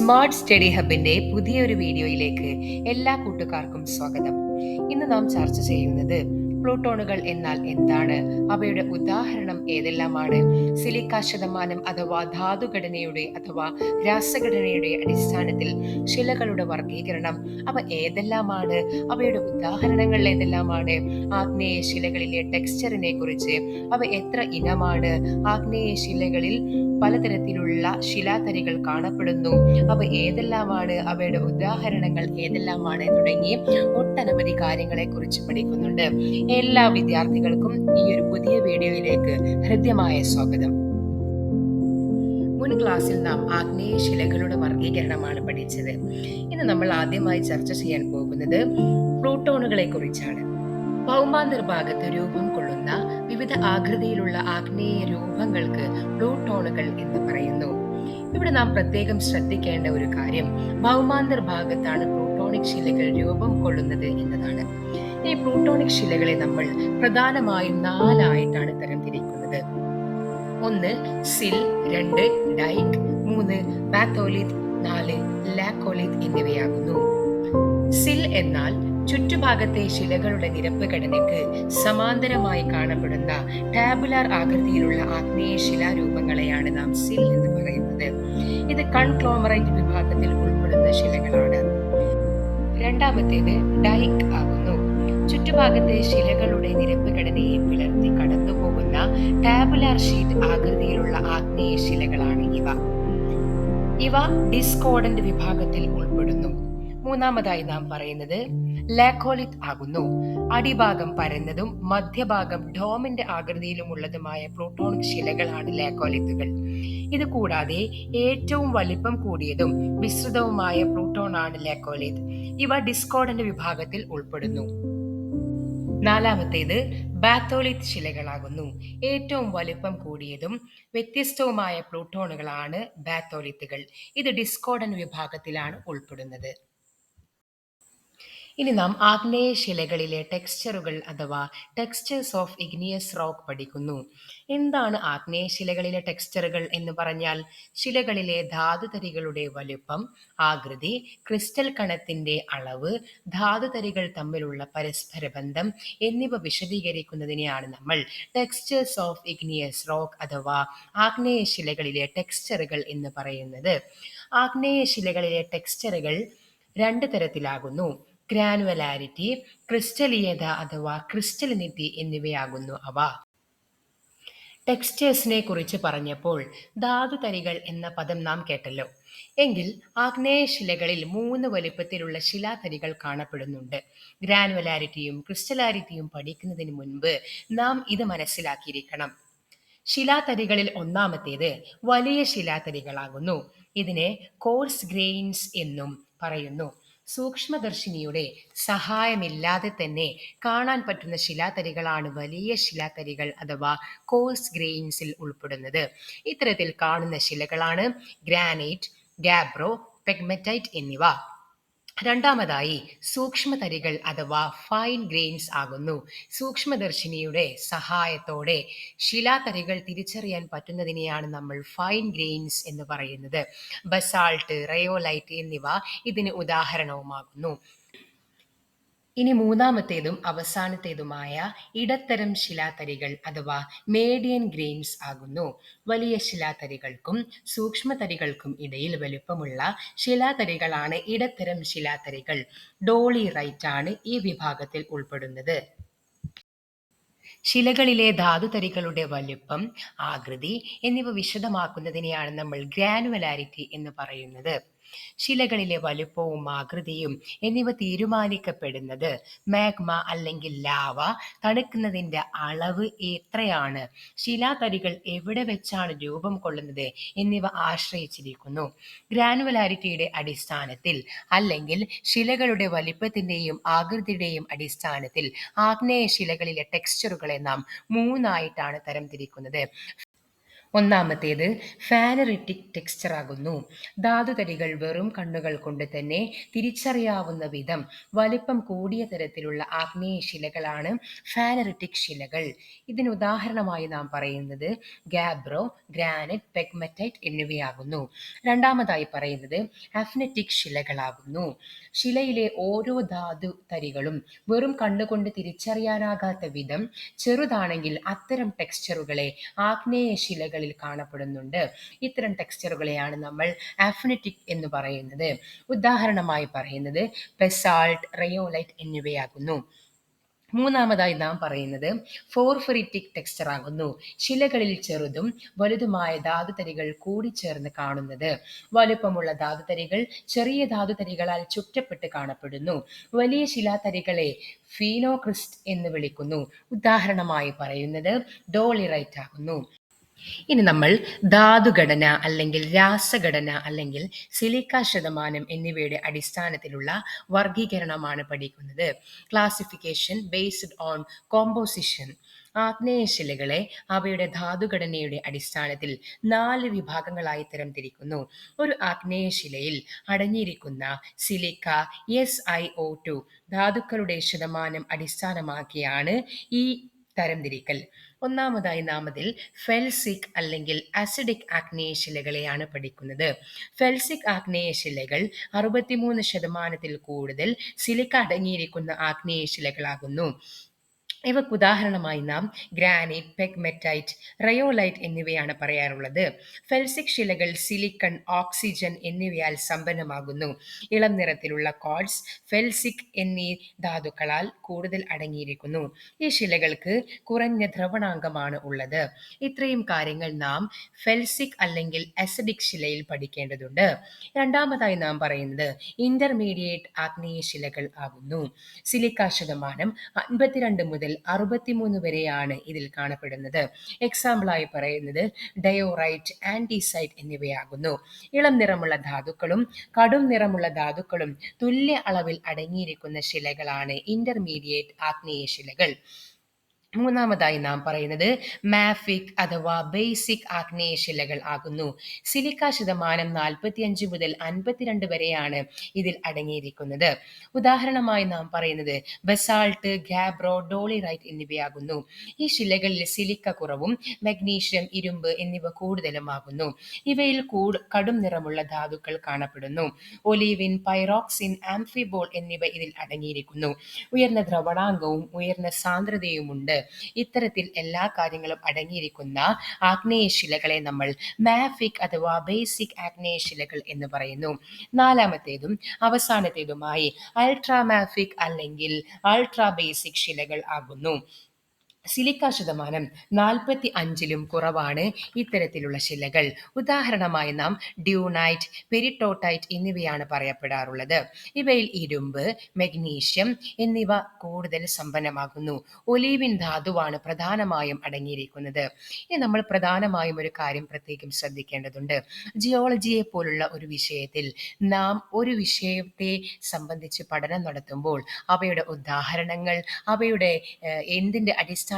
Smart study ഹബിന്റെ പുതിയൊരു വീഡിയോയിലേക്ക് എല്ലാ കൂട്ടുകാർക്കും സ്വാഗതം. ഇന്ന് നാം ചർച്ച ചെയ്യുന്നത് പ്ലൂട്ടോണുകൾ എന്നാൽ എന്താണ്, അവയുടെ ഉദാഹരണം ഏതെല്ലാമാണ്, സിലിക്ക ശതമാനം അഥവാ ധാതുഘടനയുടെ അഥവാ രാസഘടനയുടെ അടിസ്ഥാനത്തിൽ ശിലകളുടെ വർഗീകരണം അവ ഏതെല്ലാമാണ്, അവയുടെ ഉദാഹരണങ്ങൾ ഏതെല്ലാമാണ്, ആഗ്നേയ ശിലകളിലെ ടെക്സ്ചറിനെ കുറിച്ച്, അവ എത്ര ഇനമാണ്, ആഗ്നേയ ശിലകളിൽ പലതരത്തിലുള്ള ശിലാതരികൾ കാണപ്പെടുന്നു, അവ ഏതെല്ലാമാണ്, അവയുടെ ഉദാഹരണങ്ങൾ ഏതെല്ലാമാണ് തുടങ്ങി ഒട്ടനവധി കാര്യങ്ങളെ കുറിച്ച് പഠിക്കുന്നുണ്ട്. എല്ലാ വിദ്യാർത്ഥികൾക്കും ഈ ഒരു പുതിയ വീഡിയോയിലേക്ക് ഹൃദ്യമായ സ്വാഗതം. മുൻ ക്ലാസ്സിൽ നാം ആഗ്നേയ ശിലകളുടെ വർഗീകരണമാണ് പഠിച്ചത്. ഇന്ന് നമ്മൾ ആദ്യമായി ചർച്ച ചെയ്യാൻ പോകുന്നത് പ്ലൂട്ടോണുകളെ കുറിച്ചാണ്. ഭൗമാന്തർഭാഗത്ത് രൂപം കൊള്ളുന്ന വിവിധ ആകൃതിയിലുള്ള ആഗ്നേയ രൂപങ്ങൾക്ക് പ്ലൂട്ടോണുകൾ എന്ന് പറയുന്നു. ഇവിടെ നാം പ്രത്യേകം ശ്രദ്ധിക്കേണ്ട ഒരു കാര്യം, ഭൗമാന്തർഭാഗത്താണ് പ്ലൂട്ടോണിക് ശിലകൾ രൂപം കൊള്ളുന്നത് എന്നതാണ്. ഈ പ്ലൂട്ടോണിക് ശിലകളെ നമ്മൾ പ്രധാനമായും 4 ആയിട്ടാണ് തരംതിരിക്കുന്നത്. 1 സിൽ, 2 ഡൈക്ക്, 3 ബാത്തോലിത്, 4 ലാക്കോലിത് എന്നിവയാകുന്നു. സിൽ എന്നാൽ ചുറ്റുഭാഗത്തെ ശിലകളുടെ നിരപ്പ് ഘടനയ്ക്ക് സമാന്തരമായി കാണപ്പെടുന്ന ടാബുലാർ ആകൃതിയിലുള്ള ആഗ്നേയ ശിലാരൂപങ്ങളെയാണ് നാം സിൽ എന്ന് പറയുന്നത്. ഇത് കൺഗ്ലോമറേറ്റ് വിഭാഗത്തിൽ ഉൾപ്പെടുന്ന ശിലകളാണ്. രണ്ടാമത്തേത് ഡൈക്ക് ആകുന്നു. ചുറ്റുഭാഗത്തെ ശിലകളുടെ നിരപ്പ് ഘടനയെ പിളർത്തി കടന്നുപോകുന്ന ടാബുലാർ ഷീറ്റ് ആകൃതിയിലുള്ള ആഗ്നേയ ശിലകളാണ് ഇവ ഡിസ്കോർഡന്റ് വിഭാഗത്തിൽ ഉൾപ്പെടുന്നു. മൂന്നാമതായി നാം പറയുന്നത് ലാക്കോലിത് ആകുന്നു. അടിഭാഗം പരന്നതും മധ്യഭാഗം ഡോമിന്റെ ആകൃതിയിലുമുള്ളതുമായ പ്ലൂട്ടോണിക് ശിലകളാണ് ലാക്കോലിത്തുകൾ. ഇത് കൂടാതെ ഏറ്റവും വലിപ്പം കൂടിയതും വിസ്തൃതവുമായ പ്ലൂട്ടോണാണ് ലാക്കോലിത്. ഇവ ഡിസ്കോർഡന്റ് വിഭാഗത്തിൽ ഉൾപ്പെടുന്നു. നാലാമത്തേത് ബാത്തോലിത് ശിലകളാകുന്നു. ഏറ്റവും വലിപ്പം കൂടിയതും വ്യത്യസ്തവുമായ പ്ലൂട്ടോണുകളാണ് ബാത്തോലിത്തുകൾ. ഇത് ഡിസ്കോർഡന്റ് വിഭാഗത്തിലാണ് ഉൾപ്പെടുന്നത്. ഇനി നാം ആഗ്നേയ ശിലകളിലെ ടെക്സ്ചറുകൾ അഥവാ ടെക്സ്ചേഴ്സ് ഓഫ് ഇഗ്നിയസ് റോക്ക് പഠിക്കുന്നു. എന്താണ് ആഗ്നേയ ശിലകളിലെ ടെക്സ്ചറുകൾ എന്ന് പറഞ്ഞാൽ, ശിലകളിലെ ധാതുതരികളുടെ വലുപ്പം, ആകൃതി, ക്രിസ്റ്റൽ കണത്തിന്റെ അളവ്, ധാതുതരികൾ തമ്മിലുള്ള പരസ്പര ബന്ധം എന്നിവ വിശദീകരിക്കുന്നതിനെയാണ് നമ്മൾ ടെക്സ്ചേഴ്സ് ഓഫ് ഇഗ്നിയസ് റോക്ക് അഥവാ ആഗ്നേയ ശിലകളിലെ ടെക്സ്ചറുകൾ എന്ന് പറയുന്നത്. ആഗ്നേയ ശിലകളിലെ ടെക്സ്ചറുകൾ 2 തരത്തിലാകുന്നു. ഗ്രാനുവലാരിറ്റി, ക്രിസ്റ്റലീയത അഥവാ ക്രിസ്റ്റലിനിറ്റി എന്നിവയാകുന്നു അവ. ടെക്സ്ചേഴ്സിനെ കുറിച്ച് പറഞ്ഞപ്പോൾ ധാതുതരികൾ എന്ന പദം നാം കേട്ടല്ലോ. എങ്കിൽ ആഗ്നേയ ശിലകളിൽ 3 വലിപ്പത്തിലുള്ള ശിലാതരികൾ കാണപ്പെടുന്നുണ്ട്. ഗ്രാനുവലാരിറ്റിയും ക്രിസ്റ്റലാരിറ്റിയും പഠിക്കുന്നതിന് മുൻപ് നാം ഇത് മനസ്സിലാക്കിയിരിക്കണം. ശിലാതരികളിൽ ഒന്നാമത്തേത് വലിയ ശിലാതരികളാകുന്നു. ഇതിനെ കോഴ്സ് ഗ്രെയിൻസ് എന്നും പറയുന്നു. സൂക്ഷ്മദർശിനിയുടെ സഹായമില്ലാതെ തന്നെ കാണാൻ പറ്റുന്ന ശിലാതരികളാണ് വലിയ ശിലാതരികൾ അഥവാ കോഴ്സ് ഗ്രെയിൻസിൽ ഉൾപ്പെടുന്നത്. ഇത്തരത്തിൽ കാണുന്ന ശിലകളാണ് ഗ്രാനൈറ്റ്, ഗാബ്രോ, പെഗ്മറ്റൈറ്റ് എന്നിവ. രണ്ടാമതായി സൂക്ഷ്മതരികൾ അഥവാ ഫൈൻ ഗ്രെയിൻസ് ആകുന്നു. സൂക്ഷ്മദർശിനിയുടെ സഹായത്തോടെ ശിലാതരികൾ തിരിച്ചറിയാൻ പറ്റുന്നതിനെയാണ് നമ്മൾ ഫൈൻ ഗ്രെയിൻസ് എന്ന് പറയുന്നത്. ബസാൾട്ട്, റയോലൈറ്റ് എന്നിവ ഇതിന് ഉദാഹരണവുമാകുന്നു. ഇനി മൂന്നാമത്തേതും അവസാനത്തേതുമായ ഇടത്തരം ശിലാതരികൾ അഥവാ മീഡിയൻ ഗ്രെയിൻസ് ആകുന്നു. വലിയ ശിലാതരികൾക്കും സൂക്ഷ്മതരികൾക്കും ഇടയിൽ വലുപ്പമുള്ള ശിലാതരികളാണ് ഇടത്തരം ശിലാതരികൾ. ഡോളിറൈറ്റ് ആണ് ഈ വിഭാഗത്തിൽ ഉൾപ്പെടുന്നത്. ശിലകളിലെ ധാതുതരികളുടെ വലുപ്പം, ആകൃതി എന്നിവ വിശദമാക്കുന്നതിനെയാണ് നമ്മൾ ഗ്രാനുവലാരിറ്റി എന്ന് പറയുന്നത്. ശിലകളിലെ വലുപ്പവും ആകൃതിയും എന്നിവ തീരുമാനിക്കപ്പെടുന്നത് മാഗ്മ അല്ലെങ്കിൽ ലാവ തണുക്കുന്നതിന്റെ അളവ് എത്രയാണ്, ശിലാതരികൾ എവിടെ വെച്ചാണ് രൂപം കൊള്ളുന്നത് എന്നിവ ആശ്രയിച്ചിരിക്കുന്നു. ഗ്രാനുവലാരിറ്റിയുടെ അടിസ്ഥാനത്തിൽ അല്ലെങ്കിൽ ശിലകളുടെ വലിപ്പത്തിന്റെയും ആകൃതിയുടെയും അടിസ്ഥാനത്തിൽ ആഗ്നേയ ശിലകളിലെ ടെക്സ്ചറുകളെ നാം 3 ആയിട്ടാണ് തരംതിരിക്കുന്നത്. ഒന്നാമത്തേത് ഫാനറിറ്റിക് ടെക്സ്ചർ ആകുന്നു. ധാതുതരികൾ വെറും കണ്ണുകൾ കൊണ്ട് തന്നെ തിരിച്ചറിയാവുന്ന വിധം വലിപ്പം കൂടിയ തരത്തിലുള്ള ആഗ്നേയ ശിലകളാണ് ഫാനറിറ്റിക് ശിലകൾ. ഇതിന് ഉദാഹരണമായി നാം പറയുന്നത് ഗാബ്രോ, ഗ്രാനൈറ്റ്, പെഗ്മറ്റൈറ്റ് എന്നിവയാകുന്നു. രണ്ടാമതായി പറയുന്നത് അഫ്നെറ്റിക് ശിലകളാകുന്നു. ശിലയിലെ ഓരോ ധാതു തരികളും വെറും കണ്ണുകൊണ്ട് തിരിച്ചറിയാനാകാത്ത വിധം ചെറുതാണെങ്കിൽ അത്തരം ടെക്സ്ചറുകളെ ആഗ്നേയ ശിലകളിൽ കാണപ്പെടുന്നുണ്ട്. ഇത്തരം ടെക്സ്ചറുകളെയാണ് നമ്മൾ അഫ്നെറ്റിക് എന്ന് പറയുന്നത്. ഉദാഹരണമായി പറയുന്നത് ബസാൾട്ട്, റയോലൈറ്റ് എന്നിവയാകുന്നു. മൂന്നാമതായി നാം പറയുന്നത് ഫോർഫറിറ്റിക് ടെക്സ്ചർ ആകുന്നു. ശിലകളിൽ ചെറുതും വലുതുമായ ധാതുതരികൾ കൂടിച്ചേർന്ന് കാണുന്നത്. വലുപ്പമുള്ള ധാതുതരികൾ ചെറിയ ധാതുതരികളാൽ ചുറ്റപ്പെട്ട് കാണപ്പെടുന്നു. വലിയ ശിലാതരികളെ ഫീനോക്രിസ്റ്റ് എന്ന് വിളിക്കുന്നു. ഉദാഹരണമായി പറയുന്നത് ഡോളിറൈറ്റ് ആകുന്നു. ഇനി നമ്മൾ ധാതുഘടന അല്ലെങ്കിൽ രാസഘടന അല്ലെങ്കിൽ സിലിക്ക ശതമാനം എന്നിവയുടെ അടിസ്ഥാനത്തിലുള്ള വർഗീകരണമാണ് പഠിക്കുന്നത്. Classification based on composition. ആഗ്നേയശിലകളെ അവയുടെ ധാതുഘടനയുടെ അടിസ്ഥാനത്തിൽ 4 വിഭാഗങ്ങളായി തരംതിരിക്കുന്നു. ഒരു ആഗ്നേയശിലയിൽ അടങ്ങിയിരിക്കുന്ന സിലിക്ക SiO2 ധാതുക്കളുടെ ശതമാനം അടിസ്ഥാനമാക്കിയാണ് ഈ തരംതിരിക്കൽ. ഒന്നാമതായി നാം അതിൽ ഫെൽസിക് അല്ലെങ്കിൽ അസിഡിക് ആഗ്നേയശിലകളെയാണ് പഠിക്കുന്നത്. ഫെൽസിക് ആഗ്നേയശിലകൾ 63% കൂടുതൽ സിലിക്ക അടങ്ങിയിരിക്കുന്ന ആഗ്നേയശിലകളാകുന്നു. ഇവക്ക് ഉദാഹരണമായി നാം ഗ്രാനൈറ്റ്, പെഗ്മറ്റൈറ്റ്, റയോലൈറ്റ് എന്നിവയാണ് പറയാറുള്ളത്. ഫെൽസിക് ശിലകൾ സിലിക്കൺ, ഓക്സിജൻ എന്നിവയാൽ സമ്പന്നമാകുന്നു. ഇളം നിറത്തിലുള്ള ക്വാർട്സ്, ഫെൽസിക് എന്നീ ധാതുക്കളാൽ കൂടുതൽ അടങ്ങിയിരിക്കുന്നു. ഈ ശിലകൾക്ക് കുറഞ്ഞ ദ്രവണാങ്കമാണ് ഉള്ളത്. ഇത്രയും കാര്യങ്ങൾ നാം ഫെൽസിക് അല്ലെങ്കിൽ അസിഡിക് ശിലയിൽ പഠിക്കേണ്ടതുണ്ട്. രണ്ടാമതായി നാം പറയുന്നത് ഇന്റർമീഡിയറ്റ് ആഗ്നേയ ശിലകൾ ആകുന്നു. സിലിക്ക ശതമാനം 52 മുതൽ 63 വരെയാണ് ഇതിൽ കാണപ്പെടുന്നത്. എക്സാമ്പിളായി പറയുന്നത് ഡയോറൈറ്റ്, ആൻഡിസൈറ്റ് എന്നിവയാകുന്നു. ഇളം നിറമുള്ള ധാതുക്കളും കടും നിറമുള്ള ധാതുക്കളും തുല്യ അളവിൽ അടങ്ങിയിരിക്കുന്ന ശിലകളാണ് ഇന്റർമീഡിയറ്റ് ആഗ്നേയ ശിലകൾ. മൂന്നാമതായി നാം പറയുന്നത് മാഫിക് അഥവാ ബേസിക് ആഗ്നേയ ശിലകൾ ആകുന്നു. സിലിക്ക ശതമാനം 45 മുതൽ 52 വരെയാണ് ഇതിൽ അടങ്ങിയിരിക്കുന്നത്. ഉദാഹരണമായി നാം പറയുന്നത് ബസാൾട്ട്, ഗാബ്രോ, ഡോളിറൈറ്റ് എന്നിവയാകുന്നു. ഈ ശിലകളിൽ സിലിക്ക കുറവും മഗ്നീഷ്യം, ഇരുമ്പ് എന്നിവ കൂടുതലുമാകുന്നു. ഇവയിൽ കടും നിറമുള്ള ധാതുക്കൾ കാണപ്പെടുന്നു. ഒലീവിൻ, പൈറോക്സിൻ, ആംഫിബോൾ എന്നിവ ഇതിൽ അടങ്ങിയിരിക്കുന്നു. ഉയർന്ന ദ്രവണാങ്കവും ഉയർന്ന സാന്ദ്രതയുമുണ്ട്. ഇത്തരത്തിൽ എല്ലാ കാര്യങ്ങളും അടങ്ങിയിരിക്കുന്ന ആഗ്നേയശിലകളെ നമ്മൾ മാഫിക് അഥവാ ബേസിക് ആഗ്നേയശിലകൾ എന്ന് പറയുന്നു. നാലാമത്തേതും അവസാനത്തേതുമായി അൾട്രാമാഫിക് അല്ലെങ്കിൽ അൾട്രാ ബേസിക് ശിലകൾ ആകുന്നു. സിലിക്ക ശതമാനം 45-ലും കുറവാണ് ഇത്തരത്തിലുള്ള ശിലകൾ. ഉദാഹരണമായി നാം ഡ്യൂനൈറ്റ്, പെരിട്ടോട്ടൈറ്റ് എന്നിവയാണ് പറയപ്പെടാറുള്ളത്. ഇവയിൽ ഇരുമ്പ്, മഗ്നീഷ്യം എന്നിവ കൂടുതൽ സമ്പന്നമാകുന്നു. ഒലീവിൻ ധാതുവാണ് പ്രധാനമായും അടങ്ങിയിരിക്കുന്നത്. ഇനി നമ്മൾ പ്രധാനമായും ഒരു കാര്യം പ്രത്യേകം ശ്രദ്ധിക്കേണ്ടതുണ്ട്. ജിയോളജിയെ പോലുള്ള ഒരു വിഷയത്തിൽ നാം ഒരു വിഷയത്തെ സംബന്ധിച്ച് പഠനം നടത്തുമ്പോൾ അവയുടെ ഉദാഹരണങ്ങൾ, അവയുടെ എന്തിൻ്റെ അടിസ്ഥാനത്തിലാണ്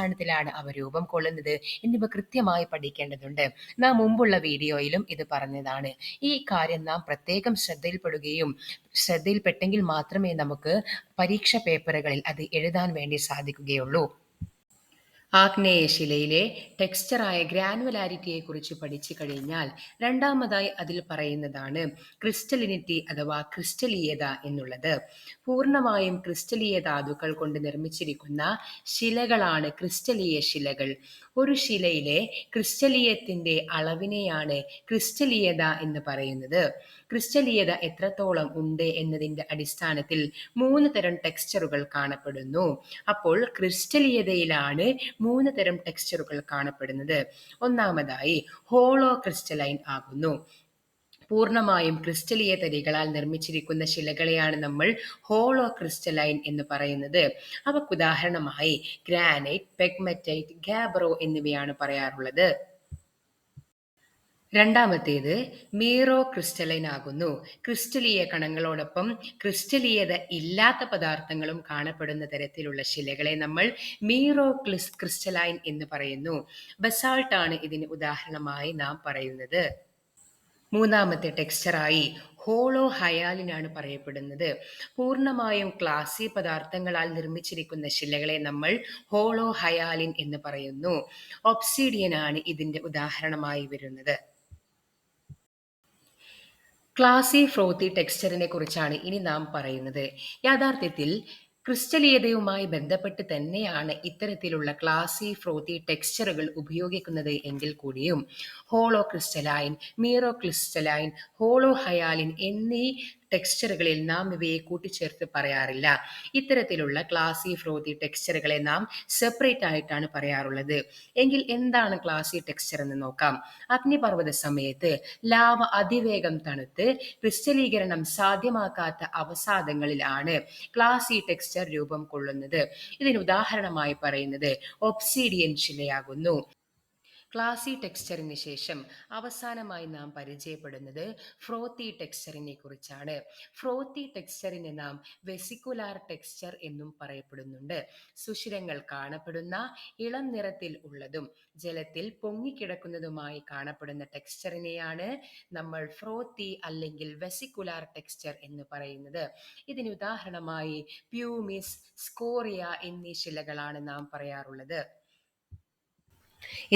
അവ രൂപം കൊള്ളുന്നത് എന്നിവ കൃത്യമായി പഠിക്കേണ്ടതുണ്ട്. നാം മുമ്പുള്ള വീഡിയോയിലും ഇത് പറഞ്ഞതാണ്. ഈ കാര്യം നാം പ്രത്യേകം ശ്രദ്ധയിൽപ്പെട്ടെങ്കിൽ മാത്രമേ നമുക്ക് പരീക്ഷ പേപ്പറുകളിൽ അത് എഴുതാൻ വേണ്ടി സാധിക്കുകയുള്ളൂ. ആഗ്നേയശിലയിലെ ടെക്സ്ചറായ ഗ്രാനുവലാരിറ്റിയെക്കുറിച്ച് പഠിച്ചു കഴിഞ്ഞാൽ രണ്ടാമതായി അതിൽ പറയുന്നതാണ് ക്രിസ്റ്റലിനിറ്റി അഥവാ ക്രിസ്റ്റലീയത എന്നുള്ളത്. പൂർണ്ണമായും ക്രിസ്റ്റലീയ ധാതുക്കൾ കൊണ്ട് നിർമ്മിച്ചിരിക്കുന്ന ശിലകളാണ് ക്രിസ്റ്റലീയ ശിലകൾ. ഒരു ശിലയിലെ ക്രിസ്റ്റലീയത്തിന്റെ അളവിനെയാണ് ക്രിസ്റ്റലീയത എന്ന് പറയുന്നത്. ക്രിസ്റ്റലീയത എത്രത്തോളം ഉണ്ട് എന്നതിൻ്റെ അടിസ്ഥാനത്തിൽ 3 തരം ടെക്സ്ചറുകൾ കാണപ്പെടുന്നു. അപ്പോൾ ക്രിസ്റ്റലീയതയിലാണ് 3 തരം ടെക്സ്ചറുകൾ കാണപ്പെടുന്നത്. ഒന്നാമതായി ഹോളോ ക്രിസ്റ്റലൈൻ ആകുന്നു. പൂർണ്ണമായും ക്രിസ്റ്റലീയ തരികളാൽ നിർമ്മിച്ചിരിക്കുന്ന ശിലകളെയാണ് നമ്മൾ ഹോളോ ക്രിസ്റ്റലൈൻ എന്ന് പറയുന്നത്. അവക്ക് ഉദാഹരണമായി ഗ്രാനൈറ്റ്, പെഗ്മറ്റൈറ്റ്, ഗാബ്രോ എന്നിവയാണ് പറയാറുള്ളത്. രണ്ടാമത്തേത് മീറോ ക്രിസ്റ്റലൈൻ ആകുന്നു. ക്രിസ്റ്റലീയ കണങ്ങളോടൊപ്പം ക്രിസ്റ്റലീയത ഇല്ലാത്ത പദാർത്ഥങ്ങളും കാണപ്പെടുന്ന തരത്തിലുള്ള ശിലകളെ നമ്മൾ മീറോ ക്രിസ്റ്റലൈൻ എന്ന് പറയുന്നു. ബസാൾട്ട് ആണ് ഇതിന് ഉദാഹരണമായി നാം പറയുന്നത്. മൂന്നാമത്തെ ടെക്സ്ചറായി ഹോളോ ഹയാലിനാണ് പറയപ്പെടുന്നത്. പൂർണ്ണമായും ക്ലാസി പദാർത്ഥങ്ങളാൽ നിർമ്മിച്ചിരിക്കുന്ന ശിലകളെ നമ്മൾ ഹോളോ ഹയാലിൻ എന്ന് പറയുന്നു. ഒബ്സിഡിയൻ ആണ് ഇതിന്റെ ഉദാഹരണമായി വരുന്നത്. ക്ലാസി ഫ്രോത്തി ടെക്സ്ചറിനെ കുറിച്ചാണ് ഇനി നാം പറയുന്നത്. യഥാർത്ഥത്തിൽ ക്രിസ്റ്റലീയതയുമായി ബന്ധപ്പെട്ട് തന്നെയാണ് ഇത്തരത്തിലുള്ള ക്ലാസി ഫ്രോത്തി ടെക്സ്ചറുകൾ ഉപയോഗിക്കുന്നത് എങ്കിൽ കൂടിയും holo crystalline, mero crystalline, holo hyaline എന്നീ ടെക്സ്ചറുകളിൽ നാം ഇവയെ കൂട്ടിച്ചേർത്ത് പറയാറില്ല. ഇത്തരത്തിലുള്ള ക്ലാസി ഫ്രോത്തി ടെക്സ്ചറുകളെ നാം സെപ്പറേറ്റ് ആയിട്ടാണ് പറയാറുള്ളത്. എങ്കിൽ എന്താണ് ക്ലാസി ടെക്സ്ചർ എന്ന് നോക്കാം. അഗ്നിപർവ്വത സമയത്ത് ലാവ അതിവേഗം തണുത്ത് ക്രിസ്റ്റലീകരണം സാധ്യമാക്കാത്ത അവസാദങ്ങളിലാണ് ക്ലാസി ടെക്സ്ചർ രൂപം കൊള്ളുന്നത്. ഇതിന് ഉദാഹരണമായി പറയുന്നത് ഒബ്സിഡിയൻ ശിലയാകുന്നു. ക്ലാസി ടെക്സ്ചറിന് ശേഷം അവസാനമായി നാം പരിചയപ്പെടുന്നത് ഫ്രോത്തി ടെക്സ്ചറിനെ കുറിച്ചാണ്. ഫ്രോത്തി ടെക്സ്ചറിനെ നാം വെസിക്കുലാർ ടെക്സ്ചർ എന്നും പറയപ്പെടുന്നുണ്ട്. സുഷിരങ്ങൾ കാണപ്പെടുന്ന ഇളം നിറത്തിൽ ഉള്ളതും ജലത്തിൽ പൊങ്ങിക്കിടക്കുന്നതുമായി കാണപ്പെടുന്ന ടെക്സ്ചറിനെയാണ് നമ്മൾ ഫ്രോത്തി അല്ലെങ്കിൽ വെസിക്കുലാർ ടെക്സ്ചർ എന്ന് പറയുന്നത്. ഇതിന് ഉദാഹരണമായി പ്യൂമിസ്, സ്കോറിയ എന്നീ ശിലകളാണ് നാം പറയാറുള്ളത്.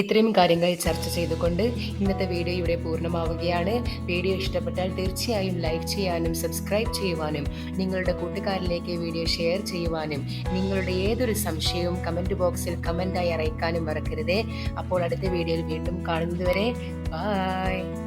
ഇത്രയും കാര്യങ്ങൾ ചർച്ച ചെയ്തുകൊണ്ട് ഇന്നത്തെ വീഡിയോ ഇവിടെ പൂർണ്ണമാവുകയാണ്. വീഡിയോ ഇഷ്ടപ്പെട്ടാൽ തീർച്ചയായും ലൈക്ക് ചെയ്യാനും സബ്സ്ക്രൈബ് ചെയ്യുവാനും നിങ്ങളുടെ കൂട്ടുകാരിലേക്ക് വീഡിയോ ഷെയർ ചെയ്യുവാനും നിങ്ങളുടെ ഏതൊരു സംശയവും കമൻറ്റ് ബോക്സിൽ കമൻറ്റായി അറിയിക്കാനും മറക്കരുതേ. അപ്പോൾ അടുത്ത വീഡിയോയിൽ വീണ്ടും കാണുന്നതുവരെ ബൈ.